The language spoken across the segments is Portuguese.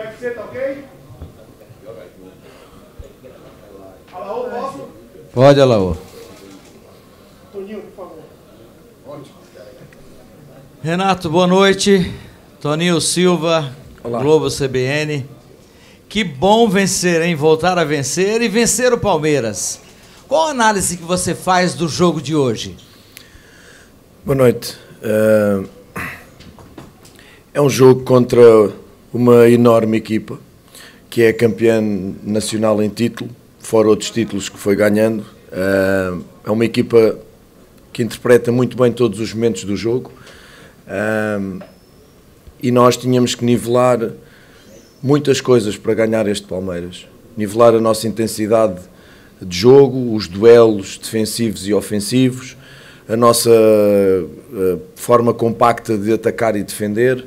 UFC, tá ok? Alaô, posso? Pode, Alaô. Toninho, por favor. Ótimo. Renato, boa noite. Toninho Silva, Olá. Globo CBN. Que bom vencer, hein? Voltar a vencer e vencer o Palmeiras. Qual a análise que você faz do jogo de hoje? Boa noite. É um jogo contra uma enorme equipa, que é campeã nacional em título, fora outros títulos que foi ganhando. É uma equipa que interpreta muito bem todos os momentos do jogo. E nós tínhamos que nivelar muitas coisas para ganhar este Palmeiras. Nivelar a nossa intensidade de jogo, os duelos defensivos e ofensivos, a nossa forma compacta de atacar e defender,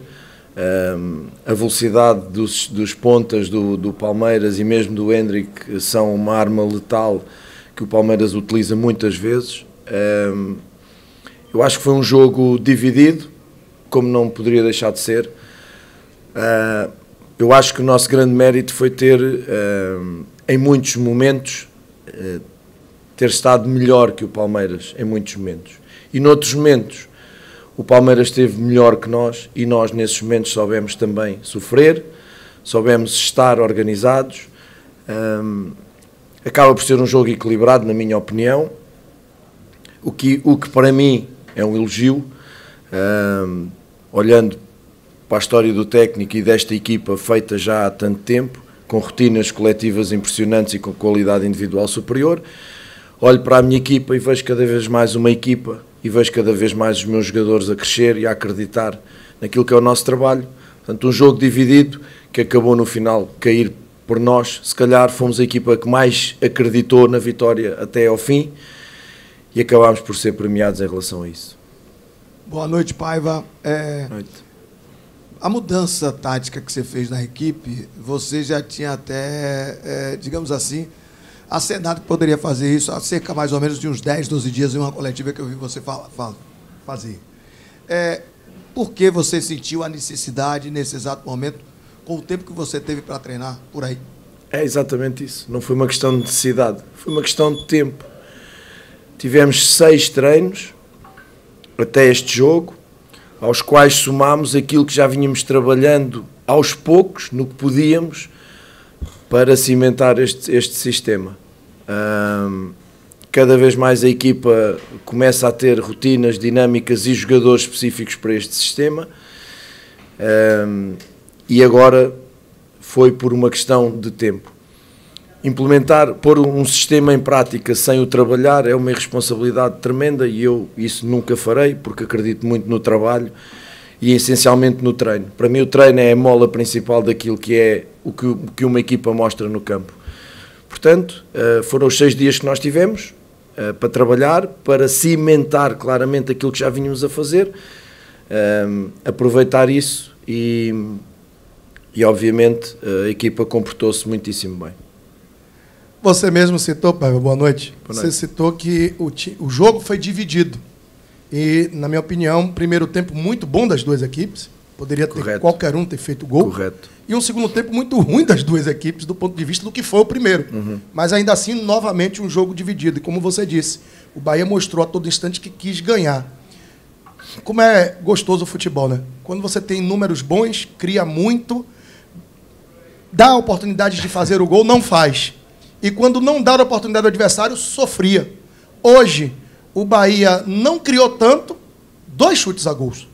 a velocidade dos pontas do Palmeiras e mesmo do Hendrick são uma arma letal que o Palmeiras utiliza muitas vezes. Eu acho que foi um jogo dividido, como não poderia deixar de ser. Eu acho que o nosso grande mérito foi ter, em muitos momentos, ter estado melhor que o Palmeiras, em muitos momentos. E noutros momentos, o Palmeiras esteve melhor que nós e nós, nesses momentos, soubemos também sofrer, soubemos estar organizados. Acaba por ser um jogo equilibrado, na minha opinião, o que para mim é um elogio, olhando para a história do técnico e desta equipa feita já há tanto tempo, com rotinas coletivas impressionantes e com qualidade individual superior. Olho para a minha equipa e vejo cada vez mais uma equipa e vejo cada vez mais os meus jogadores a crescer e a acreditar naquilo que é o nosso trabalho. Portanto, um jogo dividido que acabou no final cair por nós. Se calhar fomos a equipa que mais acreditou na vitória até ao fim e acabámos por ser premiados em relação a isso. Boa noite, Paiva. Boa noite. A mudança tática que você fez na equipe, você já tinha até, digamos assim, acenado que poderia fazer isso há cerca mais ou menos de uns 10, 12 dias em uma coletiva que eu vi você fazer. Por que você sentiu a necessidade nesse exato momento, com o tempo que você teve para treinar por aí? É exatamente isso. Não foi uma questão de necessidade, foi uma questão de tempo. Tivemos 6 treinos até este jogo, aos quais somámos aquilo que já vínhamos trabalhando aos poucos, no que podíamos, para cimentar este sistema. Cada vez mais a equipa começa a ter rotinas, dinâmicas e jogadores específicos para este sistema, e agora foi por uma questão de tempo. Pôr um sistema em prática sem o trabalhar é uma irresponsabilidade tremenda e eu isso nunca farei, porque acredito muito no trabalho e essencialmente no treino. Para mim o treino é a mola principal daquilo que é o que uma equipa mostra no campo. Portanto, foram os 6 dias que nós tivemos para trabalhar, para cimentar claramente aquilo que já vínhamos a fazer, aproveitar isso e obviamente a equipa comportou-se muitíssimo bem. Você mesmo citou, Paiva, boa noite. Boa noite. Você citou que o jogo foi dividido. E, na minha opinião, primeiro tempo muito bom das duas equipes. Poderia ter qualquer um ter feito gol. Correto. E um segundo tempo muito ruim das duas equipes, do ponto de vista do que foi o primeiro. Mas, ainda assim, novamente, um jogo dividido. E, como você disse, o Bahia mostrou a todo instante que quis ganhar. Como é gostoso o futebol, né? Quando você tem números bons, cria muito, dá oportunidade de fazer o gol, não faz. E quando não dá a oportunidade ao adversário, sofria. Hoje, o Bahia não criou tanto, 2 chutes a gols.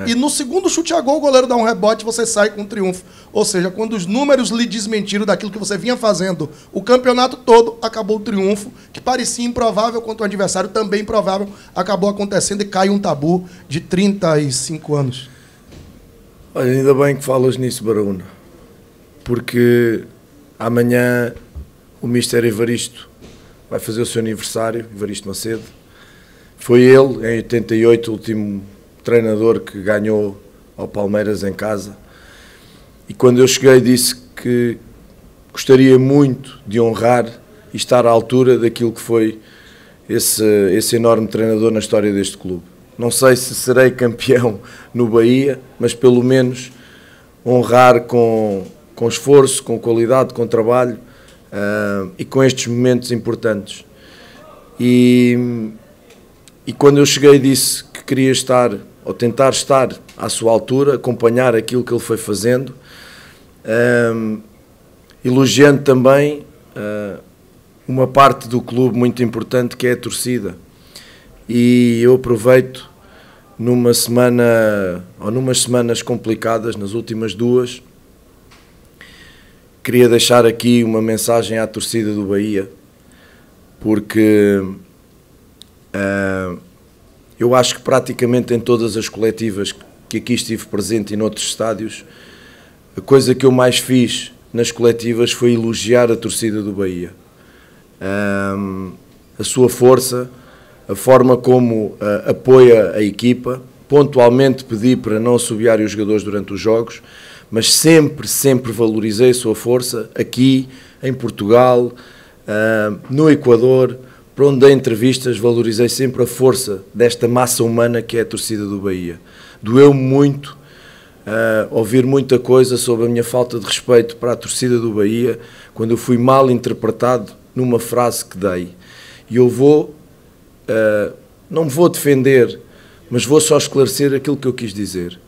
E no segundo chute a gol, o goleiro dá um rebote e você sai com um triunfo. Ou seja, quando os números lhe desmentiram daquilo que você vinha fazendo o campeonato todo, acabou o triunfo, que parecia improvável contra o adversário, também improvável, acabou acontecendo e cai um tabu de 35 anos. Olha, ainda bem que falas nisso, Baraúna, porque amanhã o Mister Evaristo vai fazer o seu aniversário, Evaristo Macedo. Foi ele, em 88, o último treinador que ganhou ao Palmeiras em casa. E quando eu cheguei disse que gostaria muito de honrar e estar à altura daquilo que foi esse enorme treinador na história deste clube. Não sei se serei campeão no Bahia, mas pelo menos honrar com com esforço, com qualidade, com trabalho e com estes momentos importantes. E quando eu cheguei disse que queria estar, ou tentar estar à sua altura, acompanhar aquilo que ele foi fazendo, elogiando também uma parte do clube muito importante que é a torcida. E eu aproveito numa semana, ou numas semanas complicadas, nas últimas duas, queria deixar aqui uma mensagem à torcida do Bahia, porque eu acho que praticamente em todas as coletivas que aqui estive presente e noutros estádios, a coisa que eu mais fiz nas coletivas foi elogiar a torcida do Bahia. A sua força, a forma como apoia a equipa. Pontualmente pedi para não assobiar os jogadores durante os jogos, mas sempre valorizei a sua força aqui, em Portugal, no Equador, para onde dei entrevistas, valorizei sempre a força desta massa humana que é a torcida do Bahia. Doeu-me muito ouvir muita coisa sobre a minha falta de respeito para a torcida do Bahia, quando eu fui mal interpretado numa frase que dei. E eu não me vou defender, mas vou só esclarecer aquilo que eu quis dizer.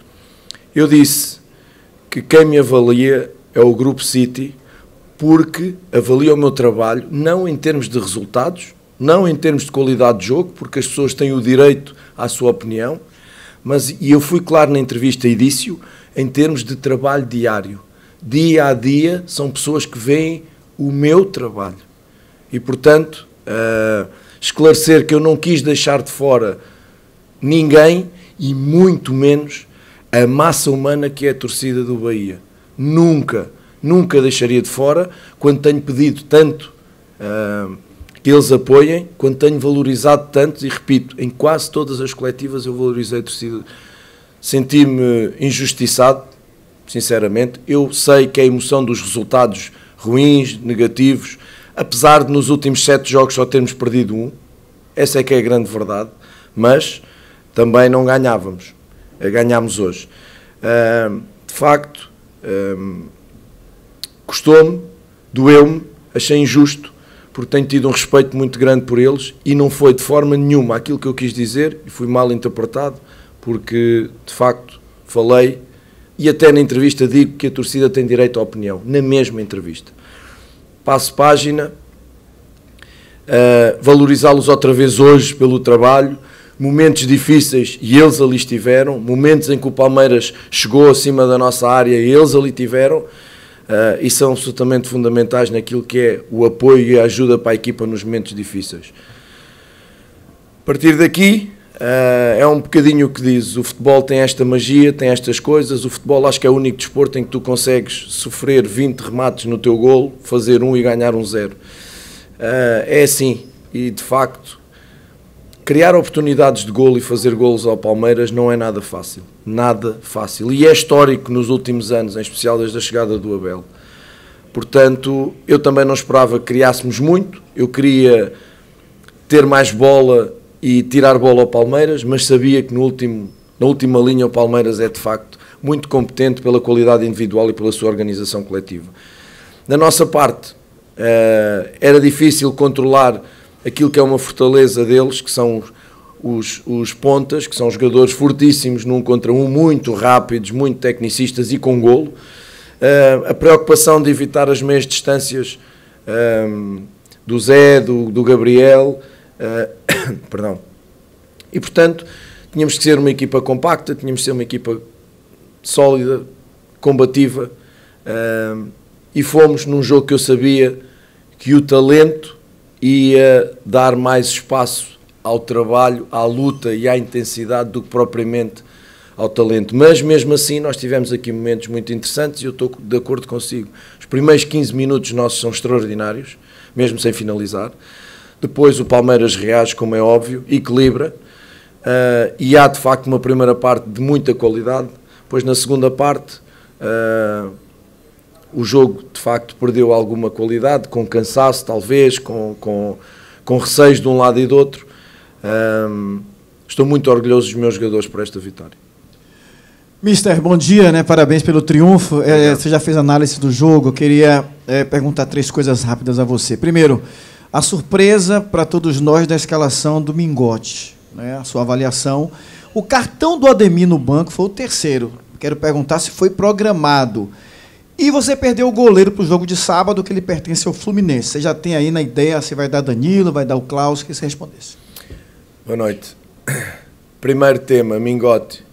Eu disse que quem me avalia é o Grupo City, porque avalia o meu trabalho, não em termos de resultados, não em termos de qualidade de jogo, porque as pessoas têm o direito à sua opinião, e eu fui claro na entrevista e disse-o, em termos de trabalho diário. Dia a dia são pessoas que veem o meu trabalho. E, portanto, esclarecer que eu não quis deixar de fora ninguém e muito menos a massa humana que é a torcida do Bahia. Nunca deixaria de fora, quando tenho pedido tanto que eles apoiem, quando tenho valorizado tanto, e repito, em quase todas as coletivas eu valorizei a torcida. Senti-me injustiçado, sinceramente. Eu sei que a emoção dos resultados ruins, negativos, apesar de nos últimos 7 jogos só termos perdido 1, essa é que é a grande verdade, mas também não ganhávamos. Ganhámos hoje. De facto, custou-me, doeu-me, achei injusto, porque tenho tido um respeito muito grande por eles e não foi de forma nenhuma aquilo que eu quis dizer e fui mal interpretado, porque de facto falei e até na entrevista digo que a torcida tem direito à opinião, na mesma entrevista. Passo página, valorizá-los outra vez hoje pelo trabalho, momentos difíceis e eles ali estiveram, momentos em que o Palmeiras chegou acima da nossa área e eles ali tiveram, e são absolutamente fundamentais naquilo que é o apoio e a ajuda para a equipa nos momentos difíceis. A partir daqui, é um bocadinho o que dizes, o futebol tem esta magia, tem estas coisas, o futebol acho que é o único desporto em que tu consegues sofrer 20 remates no teu golo, fazer 1 e ganhar 1-0. É assim, e de facto, criar oportunidades de golo e fazer golos ao Palmeiras não é nada fácil, e é histórico nos últimos anos, em especial desde a chegada do Abel. Portanto, eu também não esperava que criássemos muito, eu queria ter mais bola e tirar bola ao Palmeiras, mas sabia que na última linha o Palmeiras é de facto muito competente pela qualidade individual e pela sua organização coletiva. Da nossa parte, era difícil controlar aquilo que é uma fortaleza deles, que são os pontas, que são jogadores fortíssimos num contra um, muito rápidos, muito tecnicistas e com golo. A preocupação de evitar as meias distâncias do Zé, do Gabriel, perdão. E portanto, tínhamos que ser uma equipa compacta, tínhamos que ser uma equipa sólida, combativa, e fomos num jogo que eu sabia que o talento ia dar mais espaço ao trabalho, à luta e à intensidade do que propriamente ao talento. Mas mesmo assim nós tivemos aqui momentos muito interessantes e eu estou de acordo consigo. Os primeiros 15 minutos nossos são extraordinários, mesmo sem finalizar. Depois o Palmeiras reage, como é óbvio, equilibra, e há de facto uma primeira parte de muita qualidade. Depois na segunda parte o jogo de facto perdeu alguma qualidade, com cansaço talvez, com receios de um lado e do outro. Estou muito orgulhoso dos meus jogadores por esta vitória. Mister, bom dia, né? Parabéns pelo triunfo. Você já fez análise do jogo. Eu queria perguntar 3 coisas rápidas a você. Primeiro, a surpresa para todos nós da escalação do Mingote, né? A sua avaliação. O cartão do Ademir no banco foi o 3º. Quero perguntar se foi programado. E você perdeu o goleiro para o jogo de sábado, que ele pertence ao Fluminense. Você já tem aí na ideia se vai dar Danilo, vai dar o Klaus, que você respondesse. Boa noite. Primeiro tema, Mingote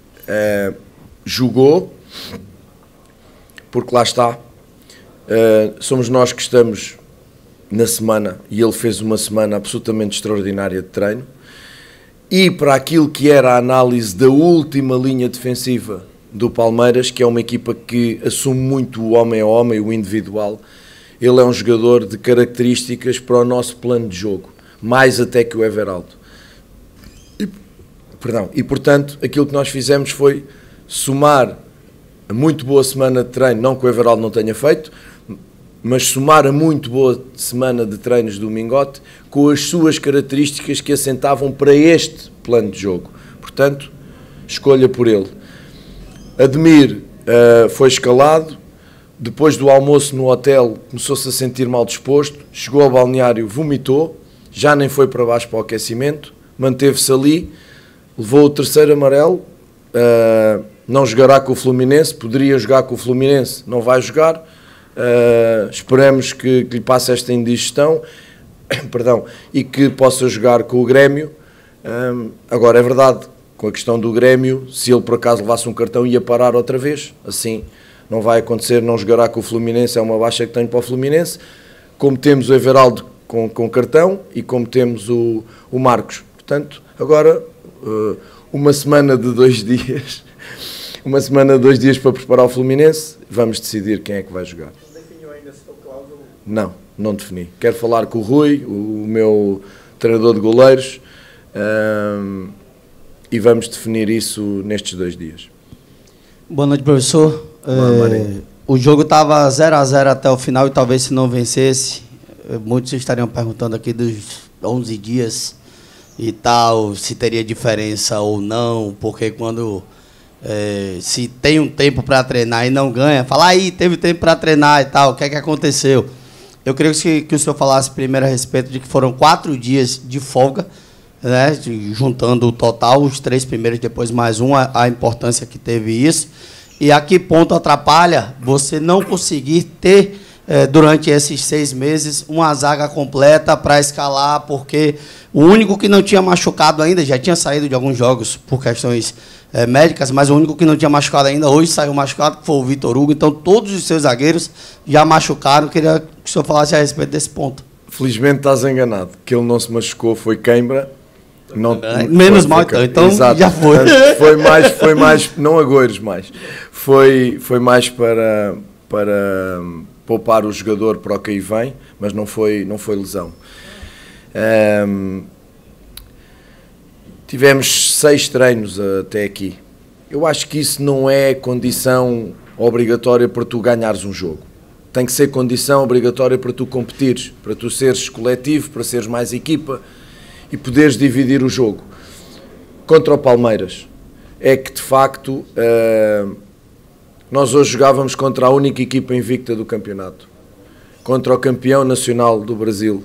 jogou, porque lá está. Somos nós que estamos na semana, e ele fez uma semana absolutamente extraordinária de treino. E para aquilo que era a análise da última linha defensiva do Palmeiras, que é uma equipa que assume muito o homem a homem, o individual, ele é um jogador de características para o nosso plano de jogo, mais até que o Everaldo. E portanto, aquilo que nós fizemos foi somar a muito boa semana de treino, não que o Everaldo não tenha feito, mas somar a muito boa semana de treinos do Mingote com as suas características que assentavam para este plano de jogo. Portanto, escolha por ele. Ademir foi escalado, depois do almoço no hotel começou-se a sentir mal disposto, chegou ao balneário, vomitou, já nem foi para baixo para o aquecimento, manteve-se ali, levou o 3º amarelo, não jogará com o Fluminense, poderia jogar com o Fluminense, não vai jogar. Esperamos que lhe passe esta indigestão perdão, e que possa jogar com o Grêmio. Agora é verdade, com a questão do Grêmio, se ele por acaso levasse um cartão ia parar outra vez, assim não vai acontecer, não jogará com o Fluminense, é uma baixa que tenho para o Fluminense, como temos o Everaldo com cartão e como temos o Marcos. Portanto, agora uma semana de 2 dias uma semana de 2 dias para preparar o Fluminense, vamos decidir quem é que vai jogar. Definiu ainda se o Cláudio? Não defini. Quero falar com o Rui, o meu treinador de goleiros, e vamos definir isso nestes 2 dias. Boa noite, professor. O jogo estava 0-0 até o final e talvez se não vencesse, muitos estariam perguntando aqui dos 11 dias e tal, se teria diferença ou não, porque quando... se tem um tempo para treinar e não ganha, fala aí, teve tempo para treinar e tal, o que é que aconteceu? Eu queria que o senhor falasse primeiro a respeito de que foram 4 dias de folga, né, juntando o total, os 3 primeiros, depois mais um, a importância que teve isso, e a que ponto atrapalha você não conseguir ter, durante esses 6 meses, uma zaga completa para escalar, porque o único que não tinha machucado ainda, já tinha saído de alguns jogos por questões médicas, mas o único que não tinha machucado ainda, hoje saiu machucado, que foi o Vitor Hugo. Então, todos os seus zagueiros já machucaram. Queria que o senhor falasse a respeito desse ponto. Felizmente estás enganado, que ele não se machucou, foi cãibra. Menos mal, então exato, já foi. Foi mais, não agouros mais, foi mais para poupar o jogador para o que aí vem, mas não foi lesão. Tivemos 6 treinos até aqui. Eu acho que isso não é condição obrigatória para tu ganhares um jogo. Tem que ser condição obrigatória para tu competires, para tu seres coletivo, para seres mais equipa e poderes dividir o jogo. Contra o Palmeiras, é que de facto nós hoje jogávamos contra a única equipa invicta do campeonato, contra o campeão nacional do Brasil,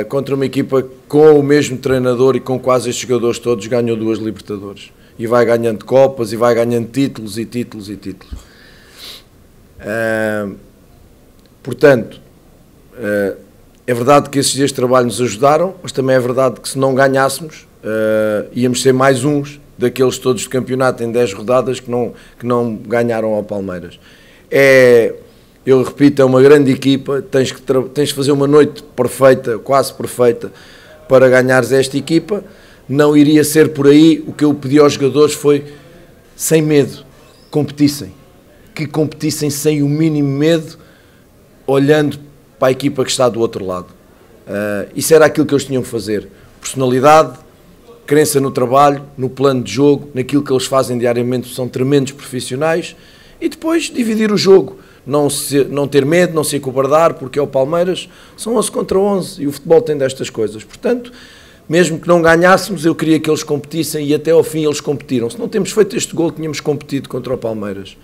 contra uma equipa com o mesmo treinador e com quase estes jogadores todos, ganhou 2 Libertadores e vai ganhando Copas e vai ganhando títulos e títulos e títulos. Portanto, é verdade que esses dias de trabalho nos ajudaram, mas também é verdade que se não ganhássemos, íamos ser mais uns daqueles todos de campeonato em 10 rodadas que não ganharam ao Palmeiras. Eu repito, é uma grande equipa, tens que fazer uma noite perfeita, quase perfeita, para ganhares esta equipa. Não iria ser por aí. O que eu pedi aos jogadores foi, sem medo, competissem. Que competissem sem o mínimo medo, olhando para a equipa que está do outro lado. Isso era aquilo que eles tinham que fazer. Personalidade, crença no trabalho, no plano de jogo, naquilo que eles fazem diariamente, são tremendos profissionais, e depois dividir o jogo. Não ter medo, não se acobardar, porque é o Palmeiras, são 11 contra 11 e o futebol tem destas coisas. Portanto, mesmo que não ganhássemos, eu queria que eles competissem e até ao fim eles competiram. Se não temos feito este gol, tínhamos competido contra o Palmeiras.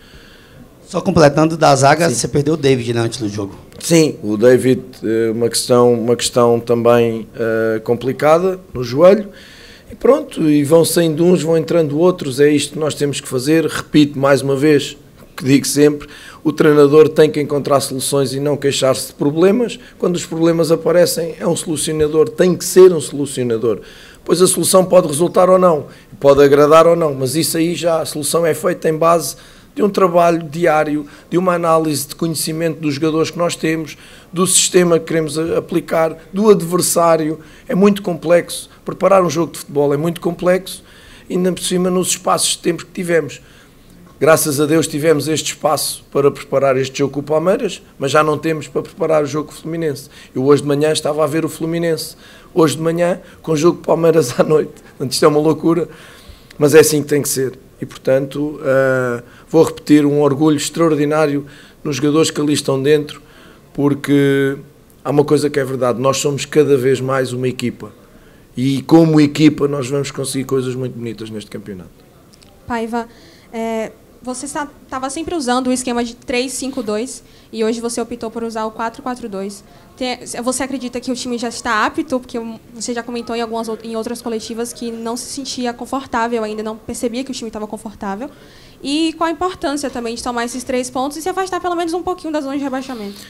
Só completando da zaga, Sim. você perdeu o David, né, antes do jogo. Sim, o David, uma questão também complicada no joelho. E pronto, e vão saindo uns, vão entrando outros, é isto que nós temos que fazer. Repito mais uma vez, que digo sempre, o treinador tem que encontrar soluções e não queixar-se de problemas. Quando os problemas aparecem, é um solucionador, tem que ser um solucionador. Pois a solução pode resultar ou não, pode agradar ou não, mas isso aí já, a solução é feita em base de um trabalho diário, de uma análise de conhecimento dos jogadores que nós temos, do sistema que queremos aplicar, do adversário. É muito complexo. Preparar um jogo de futebol é muito complexo, ainda por cima nos espaços de tempo que tivemos. Graças a Deus tivemos este espaço para preparar este jogo com o Palmeiras, mas já não temos para preparar o jogo com o Fluminense. Eu hoje de manhã estava a ver o Fluminense, hoje de manhã com o jogo com o Palmeiras à noite. Portanto, isto é uma loucura, mas é assim que tem que ser. E, portanto, vou repetir, um orgulho extraordinário nos jogadores que ali estão dentro, porque há uma coisa que é verdade, nós somos cada vez mais uma equipa. E como equipa nós vamos conseguir coisas muito bonitas neste campeonato. Paiva, você estava sempre usando o esquema de 3-5-2 e hoje você optou por usar o 4-4-2. Você acredita que o time já está apto? Porque você já comentou em outras coletivas que não se sentia confortável ainda, não percebia que o time estava confortável. E qual a importância também de tomar esses 3 pontos e se afastar pelo menos um pouquinho da zona de rebaixamento?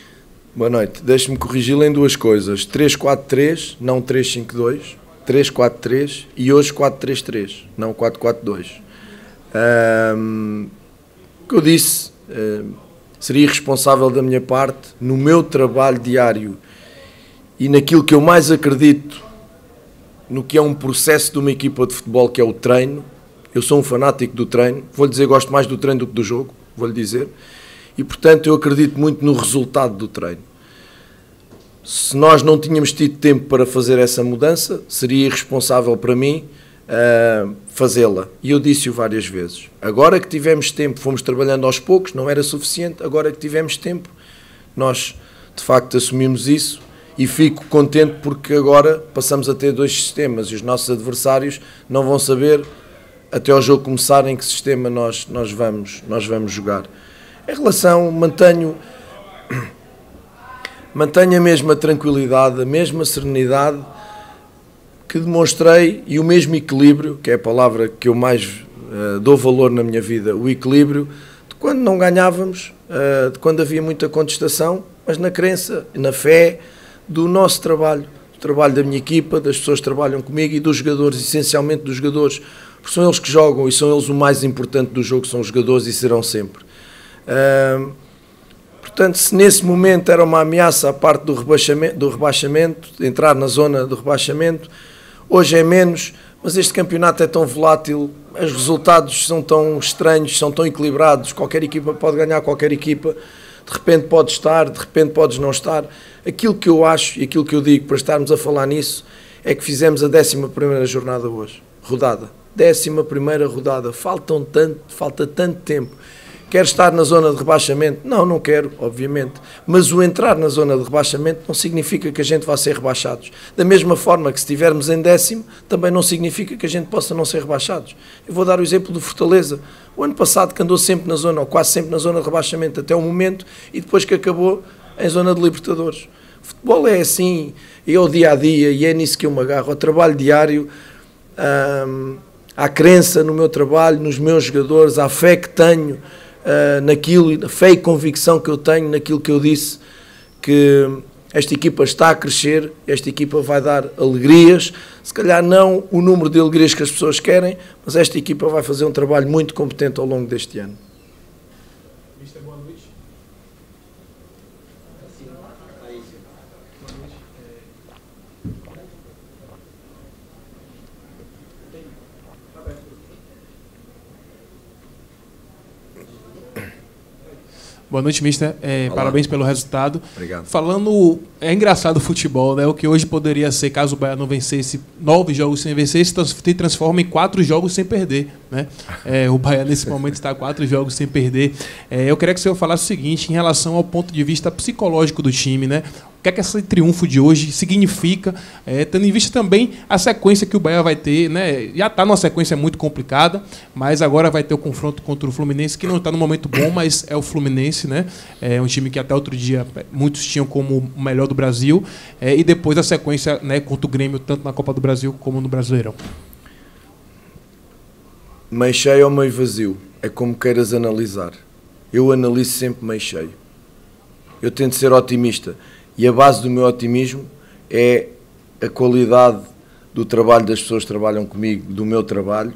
Boa noite. Deixe-me corrigi-lo em 2 coisas. 3-4-3, não 3-5-2. 3-4-3 e hoje 4-3-3, não 4-4-2. O que eu disse seria irresponsável da minha parte no meu trabalho diário e naquilo que eu mais acredito, no que é um processo de uma equipa de futebol, que é o treino. Eu sou um fanático do treino, vou-lhe dizer, gosto mais do treino do que do jogo, vou-lhe dizer, e portanto eu acredito muito no resultado do treino. Se nós não tínhamos tido tempo para fazer essa mudança, seria irresponsável para mim fazê-la. E eu disse-o várias vezes. Agora que tivemos tempo, fomos trabalhando aos poucos, não era suficiente, agora que tivemos tempo, nós de facto assumimos isso e fico contente porque agora passamos a ter 2 sistemas e os nossos adversários não vão saber, até ao jogo começar, em que sistema nós vamos jogar. Em relação, mantenho a mesma tranquilidade, a mesma serenidade que demonstrei e o mesmo equilíbrio, que é a palavra que eu mais dou valor na minha vida, o equilíbrio de quando não ganhávamos, de quando havia muita contestação, mas na crença, na fé do nosso trabalho, do trabalho da minha equipa, das pessoas que trabalham comigo e dos jogadores, essencialmente dos jogadores, porque são eles que jogam e são eles o mais importante do jogo, são os jogadores e serão sempre. Portanto, se nesse momento era uma ameaça à parte do rebaixamento, de entrar na zona do rebaixamento, hoje é menos, mas este campeonato é tão volátil, os resultados são tão estranhos, são tão equilibrados, qualquer equipa pode ganhar qualquer equipa, de repente pode estar, de repente podes não estar. Aquilo que eu acho e aquilo que eu digo para estarmos a falar nisso é que fizemos a 11ª jornada hoje, rodada. 11ª rodada, falta tanto tempo. Quero estar na zona de rebaixamento? Não quero, obviamente. Mas o entrar na zona de rebaixamento não significa que a gente vá ser rebaixados. Da mesma forma que se estivermos em 10º, também não significa que a gente possa não ser rebaixados. Eu vou dar o exemplo do Fortaleza. O ano passado que andou sempre na zona, ou quase sempre na zona de rebaixamento até o momento, e depois que acabou em zona de Libertadores. O futebol é assim, é o dia-a-dia, e é nisso que eu me agarro. Ao trabalho diário, à crença no meu trabalho, nos meus jogadores, à fé que tenho, naquilo, a fé e convicção que eu tenho naquilo que eu disse, que esta equipa está a crescer, esta equipa vai dar alegrias, se calhar não o número de alegrias que as pessoas querem, mas esta equipa vai fazer um trabalho muito competente ao longo deste ano. Mister, boa noite. Boa noite, mister. Parabéns pelo resultado. Obrigado. Falando, é engraçado o futebol, né? O que hoje poderia ser, caso o Bahia não vencesse 9 jogos sem vencer, se transforma em 4 jogos sem perder, né? O Bahia nesse momento está 4 jogos sem perder. Eu queria que o senhor falasse o seguinte, em relação ao ponto de vista psicológico do time, né? O que é que esse triunfo de hoje significa, tendo em vista também a sequência que o Bahia vai ter, né? Já está numa sequência muito complicada, mas agora vai ter o confronto contra o Fluminense, que não está no momento bom, mas é o Fluminense, né? É um time que até outro dia muitos tinham como o melhor do Brasil, e depois a sequência, né, contra o Grêmio, tanto na Copa do Brasil como no Brasileirão. Meio cheio ou meio vazio? É como queiras analisar. Eu analiso sempre meio cheio. Eu tento ser otimista. E a base do meu otimismo é a qualidade do trabalho das pessoas que trabalham comigo, do meu trabalho,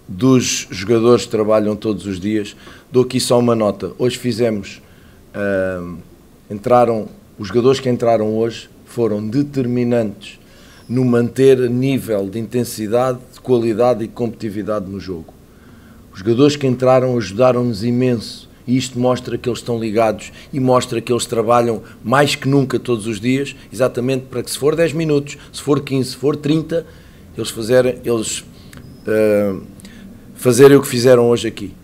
dos jogadores que trabalham todos os dias. Dou aqui só uma nota. Hoje fizemos... os jogadores que entraram hoje foram determinantes no manter nível de intensidade, de qualidade e competitividade no jogo. Os jogadores que entraram ajudaram-nos imenso. E isto mostra que eles estão ligados e mostra que eles trabalham mais que nunca todos os dias, exatamente para que, se for 10 minutos, se for 15, se for 30, eles fazerem o que fizeram hoje aqui.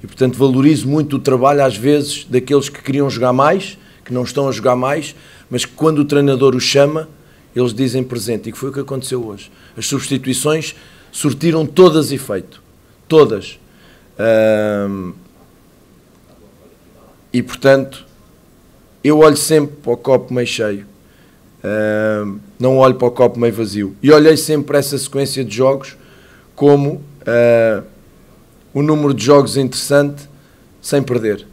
E, portanto, valorizo muito o trabalho, às vezes, daqueles que queriam jogar mais, que não estão a jogar mais, mas que quando o treinador os chama, eles dizem presente. E que foi o que aconteceu hoje. As substituições surtiram todas efeito. Todas. E, portanto, eu olho sempre para o copo meio cheio, não olho para o copo meio vazio. E olhei sempre para essa sequência de jogos como um número de jogos interessante, sem perder.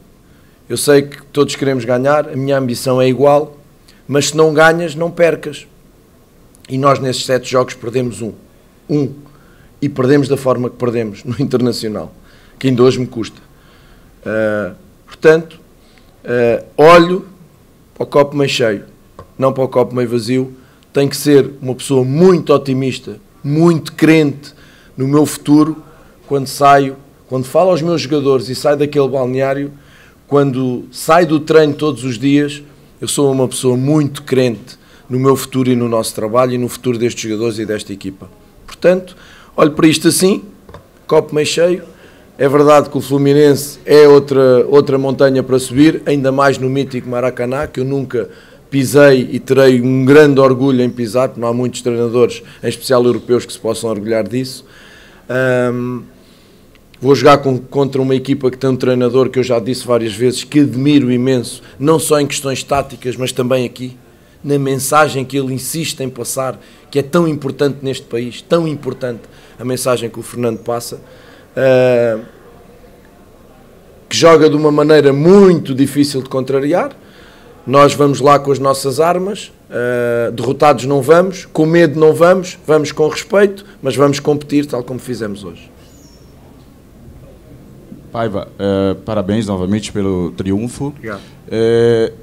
Eu sei que todos queremos ganhar, a minha ambição é igual, mas se não ganhas, não percas. E nós, nesses 7 jogos, perdemos um. E perdemos da forma que perdemos, no Internacional, que ainda hoje me custa. Portanto, olho para o copo meio cheio, não para o copo meio vazio. Tenho que ser uma pessoa muito otimista, muito crente no meu futuro, quando falo aos meus jogadores e saio daquele balneário, quando saio do treino todos os dias, eu sou uma pessoa muito crente no meu futuro e no nosso trabalho e no futuro destes jogadores e desta equipa. Portanto, olho para isto assim, copo meio cheio. É verdade que o Fluminense é outra montanha para subir, ainda mais no mítico Maracanã, que eu nunca pisei e terei um grande orgulho em pisar, porque não há muitos treinadores, em especial europeus, que se possam orgulhar disso. Vou jogar contra uma equipa que tem um treinador que eu já disse várias vezes, que admiro imenso, não só em questões táticas, mas também aqui, na mensagem que ele insiste em passar, que é tão importante neste país, tão importante a mensagem que o Fernando passa. Que joga de uma maneira muito difícil de contrariar. Nós vamos lá com as nossas armas, derrotados não vamos, com medo não vamos, vamos com respeito, mas vamos competir tal como fizemos hoje. Paiva, parabéns novamente pelo triunfo. Obrigado.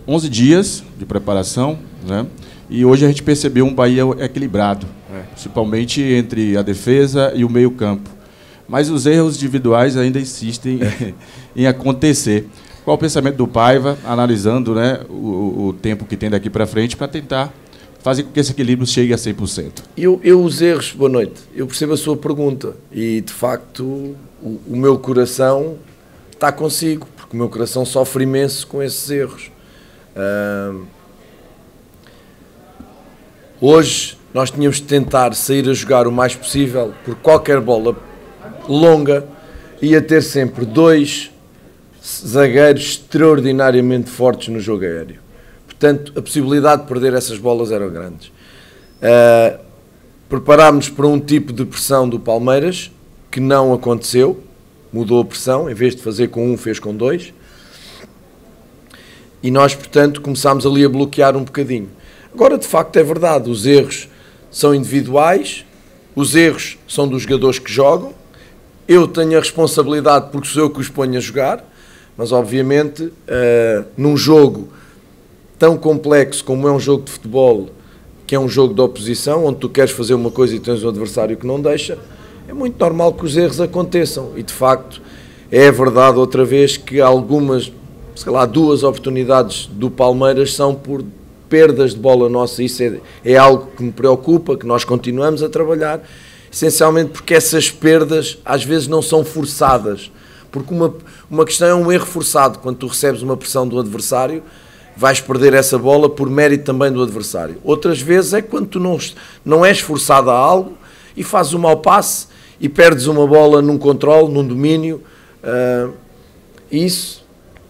11 dias de preparação, né? E hoje a gente percebeu um Bahia equilibrado, principalmente entre a defesa e o meio-campo. Mas os erros individuais ainda insistem em acontecer. Qual o pensamento do Paiva, analisando, né, o tempo que tem daqui para frente, para tentar fazer com que esse equilíbrio chegue a 100%? Os erros, boa noite, eu percebo a sua pergunta e, de facto, o meu coração está consigo, porque o meu coração sofre imenso com esses erros. Hoje nós tínhamos de tentar sair a jogar o mais possível, por qualquer bola longa, ia ter sempre 2 zagueiros extraordinariamente fortes no jogo aéreo. Portanto, a possibilidade de perder essas bolas era grande. Preparámos para um tipo de pressão do Palmeiras, que não aconteceu, mudou a pressão, em vez de fazer com 1, fez com 2. E nós, portanto, começámos ali a bloquear um bocadinho. Agora, de facto, é verdade, os erros são individuais, os erros são dos jogadores que jogam. Eu tenho a responsabilidade porque sou eu que os ponho a jogar, mas obviamente num jogo tão complexo como é um jogo de futebol, que é um jogo de oposição, onde tu queres fazer uma coisa e tens um adversário que não deixa, é muito normal que os erros aconteçam. E de facto é verdade outra vez que algumas, sei lá, 2 oportunidades do Palmeiras são por perdas de bola nossa. Isso é algo que me preocupa, que nós continuamos a trabalhar, essencialmente porque essas perdas às vezes não são forçadas, porque uma questão é um erro forçado, quando tu recebes uma pressão do adversário, vais perder essa bola por mérito também do adversário. Outras vezes é quando tu não és forçado a algo e fazes um mau passe e perdes uma bola num controle, num domínio. Isso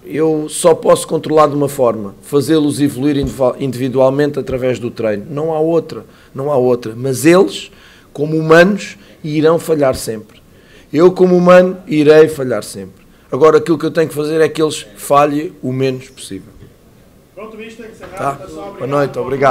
eu só posso controlar de uma forma, fazê-los evoluir individualmente através do treino. Não há outra. Mas eles, como humanos, irão falhar sempre. Eu, como humano, irei falhar sempre. Agora, aquilo que eu tenho que fazer é que eles falhem o menos possível. Pronto, mister, encerrado. Tá? Pessoal, Boa noite, obrigado.